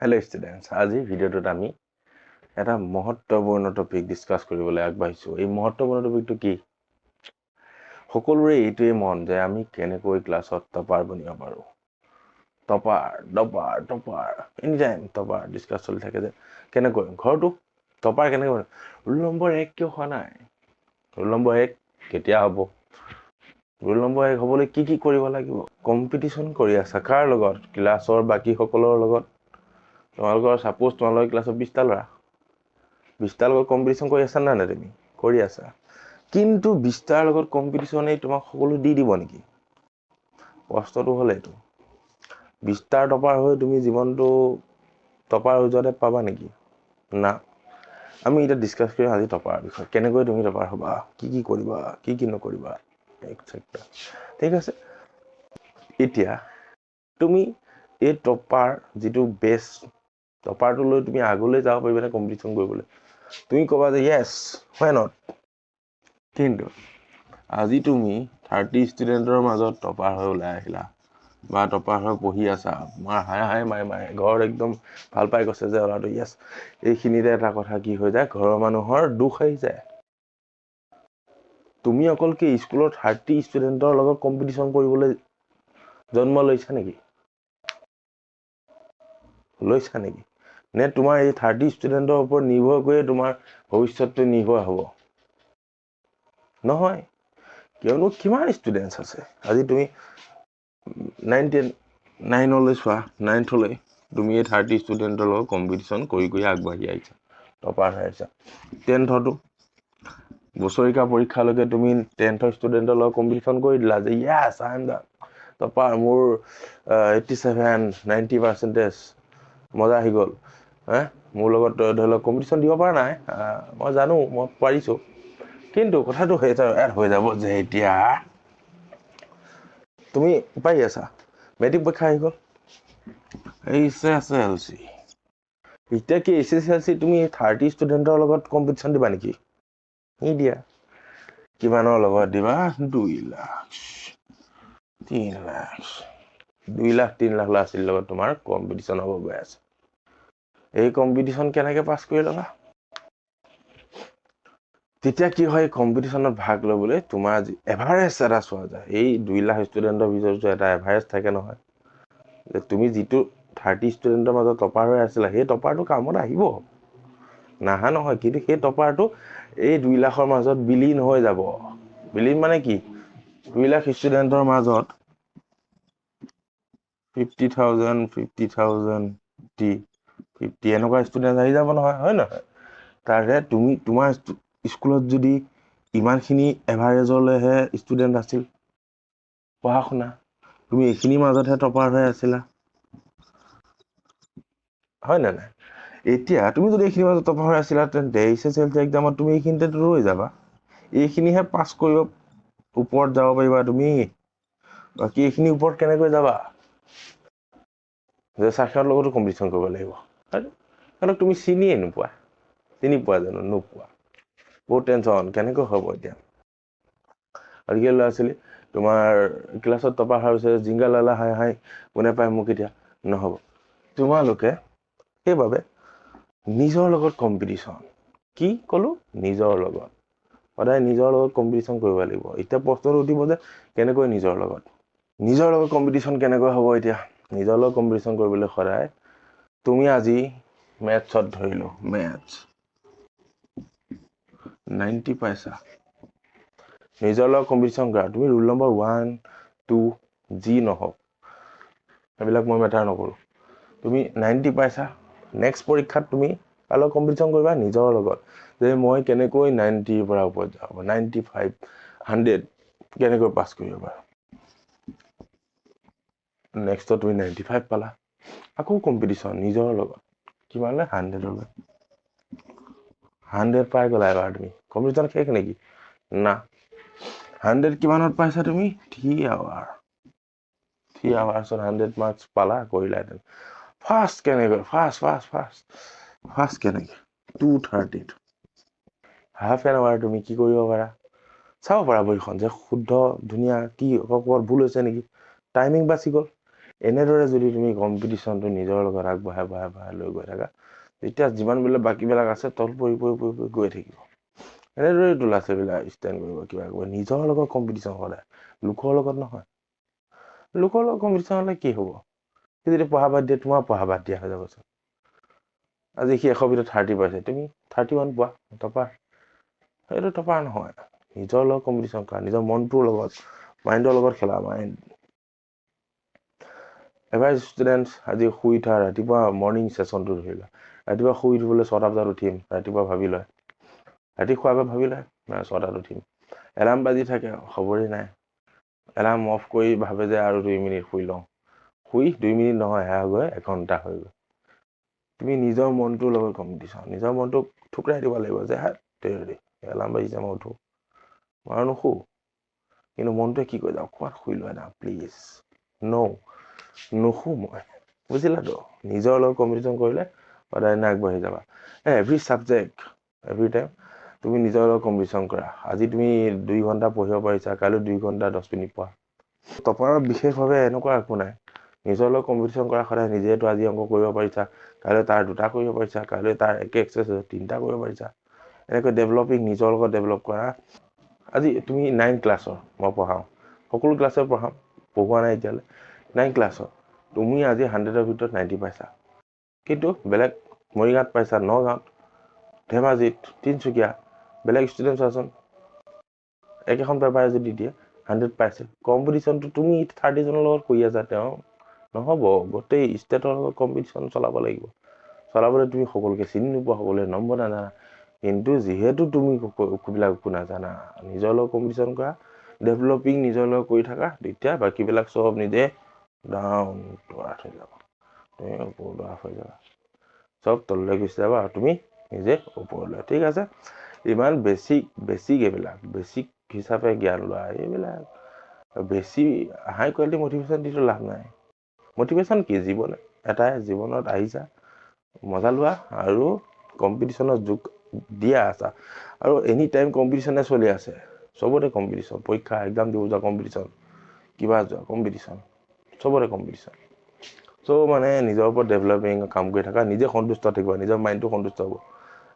Hello students, আজি ভিডিঅ'টোত আমি এটা মহত্বপূৰ্ণ টপিক ডিসকাস কৰিবলৈ আগবাঢ়িছো। এই মহত্বপূৰ্ণ টপিকটো কি? সকলোৰে এইটোৱে মন যে আমি কেনেকৈ ক্লাছত টপাৰ বনিব পাৰো। Topper any time topper discuss চলি থাকে যে কেনেকৈ ঘৰটো টপাৰ কেনেকৈ ৰোল নম্বৰ 1 কিয় হোৱা নাই? ৰোল নম্বৰ 1 কেতিয়া হ'ব? ৰোল নম্বৰ 1 হ'বলৈ কি কি কৰিব লাগিব? কম্পিটিশন কৰি আছা কাৰ লগত? ক্লাছৰ বাকি সকলৰ লগত। তোমালোকৰ সাপোজ তোমালোকৰ ক্লাছত 20টা ল'ৰা 20টাৰ লগত কম্পিটিশন কৰি আছা না তুমি কৰি আছা কিন্তু 20টাৰ লগত কম্পিটিশনে তোমাক সকলো দি দিব নেকি? প্ৰশ্নটো হ'ল এইটো 20টাৰ টপাৰ হৈ তুমি জীৱনটো টপাৰ হৈ যোৱাতে পাবা নেকি? না আমি এটা ডিসকাস কৰিম আজি টপাৰ বিষয়ে কেনেকৈ তুমি টপাৰ হ'বা কি কি কৰিবা কি কি নকৰিবা এটসেট্ৰা ঠিক আছে এতিয়া তুমি এই টপাৰ যেটো বেস টপাৰটো লৈ তুমি আগলৈ যাব পাৰিবা না কম্পিটিশন কৰিবলৈ তুমি কবা যে yes why not কিন্তু আজি তুমি 30 ষ্টুডেন্টৰ মাজত টপাৰ হৈ ওলাই আহিলা বা টপাৰ হৈ পঢ়ি আছা মাৰ হাই মাই ঘৰ একদম ভাল পাই গৈছে যে ওলাটো yes এইখিনিতে এটা কথা কি হৈ যায় ঘৰৰ মানুহৰ দুখ আহি যায় তুমি অকল কি স্কুলত 30 ষ্টুডেন্টৰ লগত কম্পিটিশন কৰিবলৈ জন্ম লৈছা নেকি নে তোমাৰ এই 30 ষ্টুডেন্টৰ ওপৰত নিৰ্ভৰ কৰি তোমাৰ ভৱিষ্যতটো নিৰ্ভৰ হ'ব নহয় কিয়নো কিমান ষ্টুডেন্টস আছে আজি তুমি 9 লৈ চোৱা 9th লৈ তুমি এই 30 ষ্টুডেন্টৰ লগত কম্পিটিশন কৰি আগবাঢ়ি আহিছা টপাৰ হৈছা 10thটো বছৰিকা পৰীক্ষালৈকে তুমি 10th ষ্টুডেন্টৰ লগত কম্পিটিশন কৰি দিলা যে yes I am the topper মোৰ 87 90% মজা আহি গ'ল মোৰ লগত ধৰি লওক কম্পিটিশন দিব পৰা নাই মই জানো মই পাৰিছো কিন্তু কথাটো এড হৈ যাব যে এতিয়া তুমি পাই আছা মেট্ৰিক পৰীক্ষা আহি গ'ল SSLC এতিয়া কি SSLC তুমি 30 ষ্টুডেন্টৰ লগত কম্পিটিশন দিবা নেকি নিদিয়া কিমানৰ লগত দিবা 2 লাখ 3 লাখ 2 লাখ 3 লাখ আছিল লগত তোমাৰ কম্পিটিশন হ'ব গৈ আছে এই কম্পিটিশন কেনেকৈ পাস কৰি লবা তেতিয়া কি হয় কম্পিটিশনত ভাগ লবলৈ তোমাৰ এভাৰেজ এটা চোৱা যায় এই 2 লাখ ষ্টুডেন্টৰ ভিতৰত এটা এভাৰেজ থাকে নহয় যে তুমি যেটো 30 ষ্টুডেন্টৰ মাজত টপাৰ হৈ আছিলা সেই টপাৰটো কামত আহিব নাহা নহয় কিন্তু সেই টপাৰটো এই 2 লাখৰ মাজত বিলীন হৈ যাব বিলীন মানে কি 2 লাখ ষ্টুডেন্টৰ মাজত 50,000 50 এনেকুৱা ষ্টুডেন্ট আহি যাব নহয় হয় নহয় তাৰে তুমি তোমাৰ স্কুলত যদি ইমানখিনি এভাৰেজলৈহে ষ্টুডেন্ট আছিল পঢ়া শুনা তুমি এইখিনিৰ মাজতহে টপাৰ হৈ আছিলা হয় না নাই এতিয়া তুমি যদি এইখিনিৰ মাজত টপাৰ হৈ আছিলা তেন্তে SSLC এক্সামত তুমি এইখিনিতে ৰৈ যাবা এইখিনিহে পাস কৰিব ওপৰত যাব পাৰিবা তুমি বাকি এইখিনি ওপৰত কেনেকৈ যাবা যে সাক্ষাৎ লগতো কম্পিটিশন কৰিব লাগিব কাৰণ তুমি চিনিয়ে নোপোৱা চিনি পোৱা জানো নোপোৱা বহুত টেনচন কেনেকৈ হ'ব এতিয়া আজিকালি ল'ৰা ছোৱালী তোমাৰ ক্লাছত টপাৰ হোৱাৰ পিছত জিংগা লালা হাই কোনে পায় মোক এতিয়া নহ'ব তোমালোকে সেইবাবে নিজৰ লগত কম্পিটিশন কি কলো নিজৰ লগত সদায় নিজৰ লগত কম্পিটিশন কৰিব লাগিব এতিয়া প্ৰশ্নটো উঠিব যে কেনেকৈ নিজৰ লগত কম্পিটিশন কেনেকৈ হ'ব এতিয়া নিজৰ লগত কম্পিটিশন কৰিবলৈ সদায় তুমি আজি মেথছত ধৰিলো মেথছ 90 পাইছা নিজৰ লগত কম্পিটিশন কৰা তুমি ৰোল নম্বৰ 1 2 জি নহওক এইবিলাক মই মেটাৰ নকৰো তুমি 90 পাইছা নেক্সট পৰীক্ষাত তুমি অলপ কম্পিটিশন কৰিবা নিজৰ লগত যে মই কেনেকৈ 90 পৰা ওপৰত যাব 95 100 কেনেকৈ পাস কৰিব পাৰো নেক্সট তুমি 95 পালা আকৌ কম্পিটিশন নিজৰ লগত কিমানলে 100 লৈ 100 পাই গলা এবাৰ তুমি কম্পিটিশন শেষ নেকি না 100 কিমানত পাইছা তুমি 3 hours 100 marks পালা কৰিলা ফাৰ্স্ট কেনেকৈ ফাৰ্স্ট কেনেকৈ 230 হাফ এন আৱাৰ তুমি কি কৰিব পাৰা চাব পাৰা বহিখন যে শুদ্ধ ধুনীয়া কি অকল ভুল হৈছে নেকি টাইমিং বাছি গ'ল এনেদৰে যদি তুমি কম্পিটিশ্যনটো নিজৰ লগত আগবঢ়াই লৈ গৈ থাকা, তেতিয়া যিমানবিলাক বাকীবিলাক আছে তল পৰি গৈ থাকিব। এনেদৰেতো ল'ৰা ছোৱালীবিলাক ষ্টেণ্ড কৰিব, কিবা কৰিব, নিজৰ লগত কম্পিটিশ্যন সদায়, লোকৰ লগত নহয়। লোকৰ লগত কম্পিটিশ্যন হ'লে কি হ'ব? সি যদি পঢ়া বাদ দিয়ে, তোমাৰ পঢ়া বাদ দিয়া হৈ যাবচোন। আজি সি 100 ভিতৰত 30 পাইছে, তুমি 31 পোৱা, টপাৰ। সেইটো টপাৰ নহয়। নিজৰ লগত কম্পিটিশ্যন কৰা, নিজৰ মনটোৰ লগত, মাইণ্ডৰ লগত খেলা। এভাৰেজ ষ্টুডেণ্ট আজি শুই উঠা, ৰাতিপুৱা মৰ্ণিং ছেশ্যনটো ধৰিলা, ৰাতিপুৱা শুই উঠিবলৈ 6টা বজাত উঠিম, ৰাতিপুৱা ভাবি লয়, ৰাতি শোৱাৰ আগত ভাবি লয় 6টাত উঠিম, এলাৰ্ম বাজি থাকে, খবৰেই নাই। এলাৰ্ম অফ কৰি ভাবে যে আৰু 2 মিনিট শুই লওঁ, শুই 2 মিনিট নহয়, সেয়া গৈ 1 ঘণ্টা হৈ গ'ল। তুমি নিজৰ মনটোৰ লগত কম্পিটিশ্যন, নিজৰ মনটোক ঠুকৰাই দিব লাগিব যে এলাৰ্ম বাজিছে, মই উঠো, মই আৰু নুশু। কিন্তু মনটোৱে কি কৈ যাওঁ, অকণমান শুই লোৱা না প্লিজ, নুশু মই। বুজিলাতো? নিজৰ লগত কম্পিটিশ্যন কৰিলে সদায় আগবাঢ়ি যাবা। এভৰি ছাবজেক্ট, এভৰি টাইম তুমি নিজৰ লগত কম্পিটিশ্যন কৰা। আজি তুমি 2 ঘণ্টা পঢ়িব পাৰিছা, কাইলৈ 2 ঘণ্টা 10 মিনিট পঢ়া। টপাৰৰ বিশেষভাৱে এনেকুৱা একো নাই। নিজৰ লগত কম্পিটিশ্যন কৰা, সদায় নিজেতো আজি অংক কৰিব পাৰিছা, কাইলৈ তাৰ 2টা কৰিব পাৰিছা, কাইলৈ তাৰ একে এক্সাৰচাইজ 3টা কৰিব পাৰিছা। এনেকৈ ডেভেলপিং, নিজৰ লগত ডেভেলপ কৰা। আজি তুমি 9 ক্লাছৰ মই পঢ়াওঁ, সকলো ক্লাছৰ পঢ়োৱা নাই এতিয়ালৈ। 9 ক্লাছৰ তুমি আজি 100ৰ ভিতৰত 90 পাইছা, কিন্তু বেলেগ মৰিগাঁৱত পাইছা, নগাঁৱত, ধেমাজিত, তিনিচুকীয়া, বেলেগ ষ্টুডেণ্ট চোৱাচোন, একেখন পেপাৰে যদি দিয়ে 100 পাইছে। কম্পিটিশ্যনটো তুমি 30 জনৰ লগত কৰি আছা, তেওঁ নহ'ব, গোটেই ষ্টেটৰ লগত কম্পিটিশ্যন চলাব লাগিব। চলাবলৈ তুমি সকলোকে চিনি নোপোৱা, সকলোৱে নম্বৰ নাজানা, কিন্তু যিহেতু তুমি বিলাক একো নাজানা, নিজৰ লগত কম্পিটিশ্যন কৰা, ডেভেলপিং নিজৰ লগত কৰি থাকা, তেতিয়া বাকীবিলাক চব নিজে ডাউন টু আৰ্থ হৈ যাব, তুমি ওপৰলৈ হৈ যাবা, চব তললৈ গুচি যাবা আৰু তুমি নিজে ওপৰলৈ। ঠিক আছে? ইমান বেছিক এইবিলাক বেছিক হিচাপে জ্ঞান লোৱা, এইবিলাক বেছি হাই কোৱালিটি মটিভেশ্যন দিটো লাভ নাই। মটিভেশ্যন কি? এটাই জীৱনত আহিছা, মজা লোৱা আৰু কম্পিটিশ্যনৰ যুগ দিয়া আছা, আৰু এনি টাইম কম্পিটিশ্যনে চলি আছে, চবতে কম্পিটিশ্যন, পৰীক্ষা এক্সাম দিব যোৱা কম্পিটিশ্যন, কিবা যোৱা কম্পিটিশ্যন, চবতে কম্পিটিশ্যন। মানে নিজৰ ওপৰত ডেভেলপিং কাম কৰি থাকা, নিজে সন্তুষ্ট থাকিবা, নিজৰ মাইণ্ডটো সন্তুষ্ট হ'ব।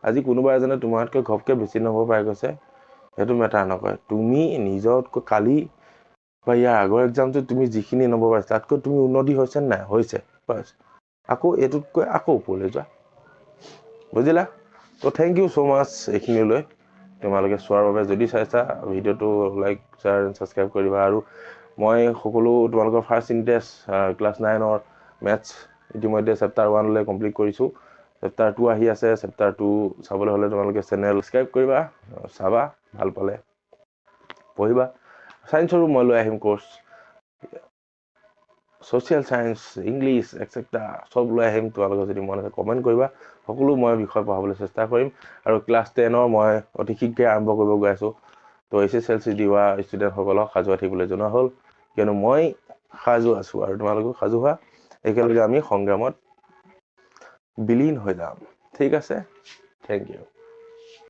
আজি কোনোবা এজনে তোমাতকৈ ঘপকৈ বেছি নম্বৰ পাই গৈছে, সেইটো মেটাৰ নকৰে। তুমি নিজতকৈ কালি বা ইয়াৰ আগৰ এক্সামটোত তুমি যিখিনি নম্বৰ পাইছা, তাতকৈ তুমি উন্নতি হৈছে নাই? হৈছে, বাছ। আকৌ এইটোতকৈ আকৌ ওপৰলৈ যোৱা। বুজিলা? তো থেংক ইউ ছ' মাছ এইখিনিলৈ তোমালোকে চোৱাৰ বাবে। যদি চাইছা ভিডিঅ'টো লাইক, শ্বেয়াৰ এণ্ড ছাবস্ক্ৰাইব কৰিবা। আৰু মই সকলো তোমালোকৰ ফাৰ্ষ্ট ইউনিট ক্লাছ 9ৰ মেথছ ইতিমধ্যে চেপ্টাৰ 1লৈ কমপ্লিট কৰিছোঁ, চেপ্টাৰ 2 আহি আছে। চেপ্টাৰ 2 চাবলৈ হ'লে তোমালোকে চেনেল ছাবস্ক্ৰাইব কৰিবা, চাবা, ভাল পালে পঢ়িবা। ছায়েন্সৰো মই লৈ আহিম course, social science, English et cetera চব লৈ আহিম। তোমালোকে যদি মন আছে কমেণ্ট কৰিবা, সকলো মই বিষয় পঢ়াবলৈ চেষ্টা কৰিম। আৰু ক্লাছ 10ৰ মই অতি শীঘ্ৰে আৰম্ভ কৰিব গৈ আছোঁ। তো HSLC দিয়া ষ্টুডেণ্টসকলক সাজু থাকিবলৈ জনোৱা হ'ল, কিয়নো মই সাজু আছোঁ আৰু তোমালোকেও সাজু হোৱা, একেলগে আমি সংগ্ৰামত বিলীন হৈ যাম। ঠিক আছে? Thank U.